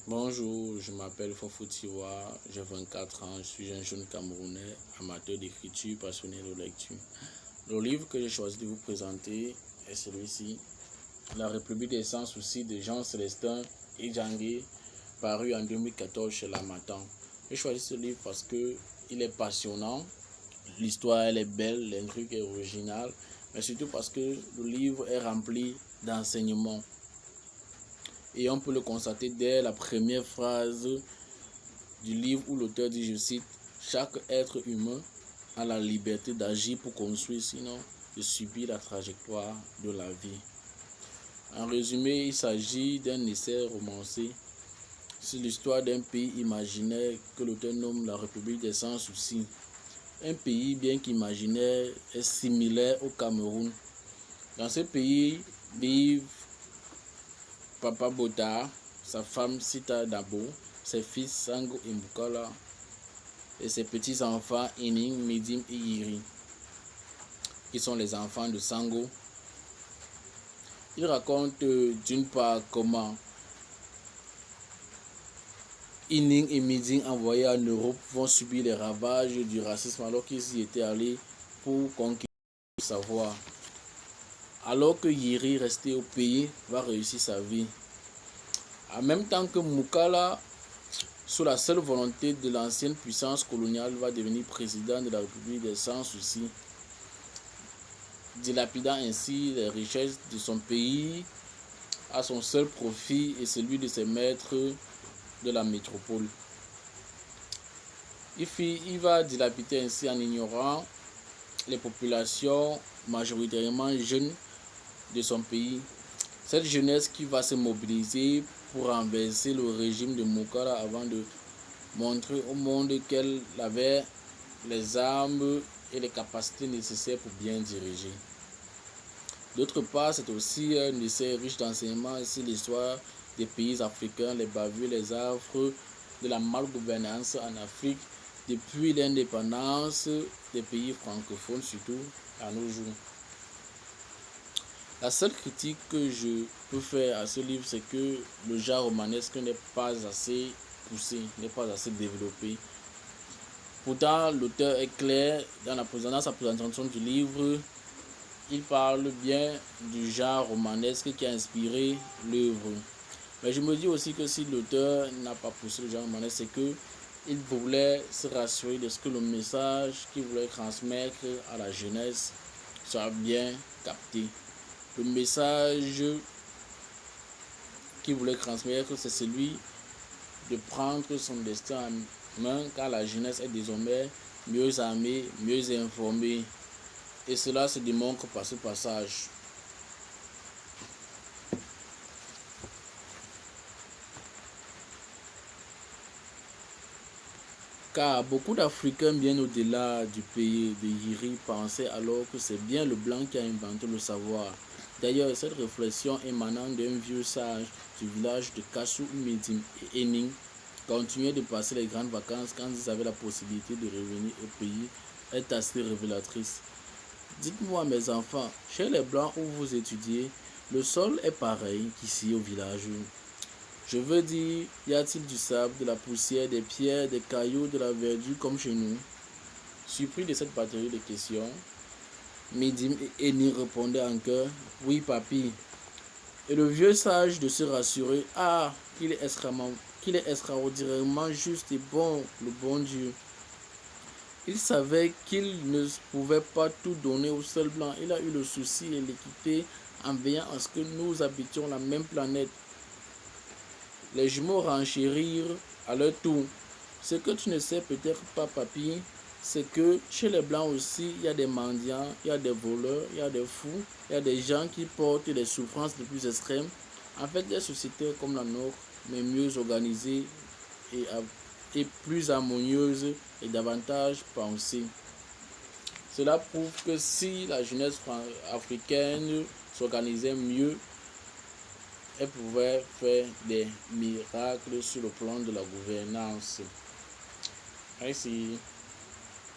Bonjour, je m'appelle Fofoutiwa, j'ai 24 ans, je suis un jeune Camerounais, amateur d'écriture, passionné de lecture. Le livre que j'ai choisi de vous présenter est celui-ci, La République des Sans Soucis de Jean-Célestin Idjangué, paru en 2014 chez L'Harmattan. J'ai choisi ce livre parce que il est passionnant, l'histoire elle est belle, l'intrigue est originale, mais surtout parce que le livre est rempli d'enseignements. Et on peut le constater dès la première phrase du livre où l'auteur dit, je cite, « Chaque être humain a la liberté d'agir pour construire, sinon de subir la trajectoire de la vie. » En résumé, il s'agit d'un essai romancé sur l'histoire d'un pays imaginaire que l'auteur nomme la République des Sans Soucis. Un pays bien qu'imaginaire est similaire au Cameroun. Dans ce pays vivent Papa Bota, sa femme Sita Dabo, ses fils Sango et Mukala et ses petits-enfants Ining, Midim et Yiri, qui sont les enfants de Sango. Il raconte d'une part comment Ining et Midim, envoyés en Europe, vont subir les ravages du racisme alors qu'ils y étaient allés pour conquérir le savoir. Alors que Yiri, resté au pays, va réussir sa vie. En même temps que Mukala, sous la seule volonté de l'ancienne puissance coloniale, va devenir président de la République des Sans Soucis, dilapidant ainsi les richesses de son pays à son seul profit et celui de ses maîtres de la métropole. Il va dilapider ainsi en ignorant les populations majoritairement jeunes de son pays. Cette jeunesse qui va se mobiliser pour renverser le régime de Mukala avant de montrer au monde qu'elle avait les armes et les capacités nécessaires pour bien diriger. D'autre part, c'est aussi un essai riche d'enseignements sur l'histoire des pays africains, les bavures, les affres de la malgouvernance en Afrique depuis l'indépendance des pays francophones, surtout à nos jours. La seule critique que je peux faire à ce livre, c'est que le genre romanesque n'est pas assez poussé, n'est pas assez développé. Pourtant, l'auteur est clair dans sa présentation du livre. Il parle bien du genre romanesque qui a inspiré l'œuvre. Mais je me dis aussi que si l'auteur n'a pas poussé le genre romanesque, c'est qu'il voulait se rassurer de ce que le message qu'il voulait transmettre à la jeunesse soit bien capté. Le message qu'il voulait transmettre, c'est celui de prendre son destin en main, car la jeunesse est désormais mieux armée, mieux informée. Et cela se démontre par ce passage. Car beaucoup d'Africains, bien au-delà du pays de Yiri, pensaient alors que c'est bien le blanc qui a inventé le savoir. D'ailleurs, cette réflexion émanant d'un vieux sage du village de Kassou, Medim et Ening continuait de passer les grandes vacances quand ils avaient la possibilité de revenir au pays est assez révélatrice. Dites-moi, mes enfants, chez les blancs où vous étudiez, le sol est pareil qu'ici au village. Je veux dire, y a-t-il du sable, de la poussière, des pierres, des cailloux, de la verdure comme chez nous? Surpris de cette batterie de questions, Midim et Eni répondaient en chœur, oui, papy. Et le vieux sage de se rassurer, ah, qu'il est extraordinairement juste et bon, le bon Dieu. Il savait qu'il ne pouvait pas tout donner au seul blanc. Il a eu le souci et l'équité en veillant à ce que nous habitions la même planète. Les jumeaux renchérirent à leur tour. Ce que tu ne sais peut-être pas, papy, c'est que chez les blancs aussi, il y a des mendiants, il y a des voleurs, il y a des fous, il y a des gens qui portent des souffrances les plus extrêmes. En fait, des sociétés comme la nôtre, mais mieux organisées et plus harmonieuses et davantage pensées. Cela prouve que si la jeunesse africaine s'organisait mieux, elle pouvait faire des miracles sur le plan de la gouvernance. Merci.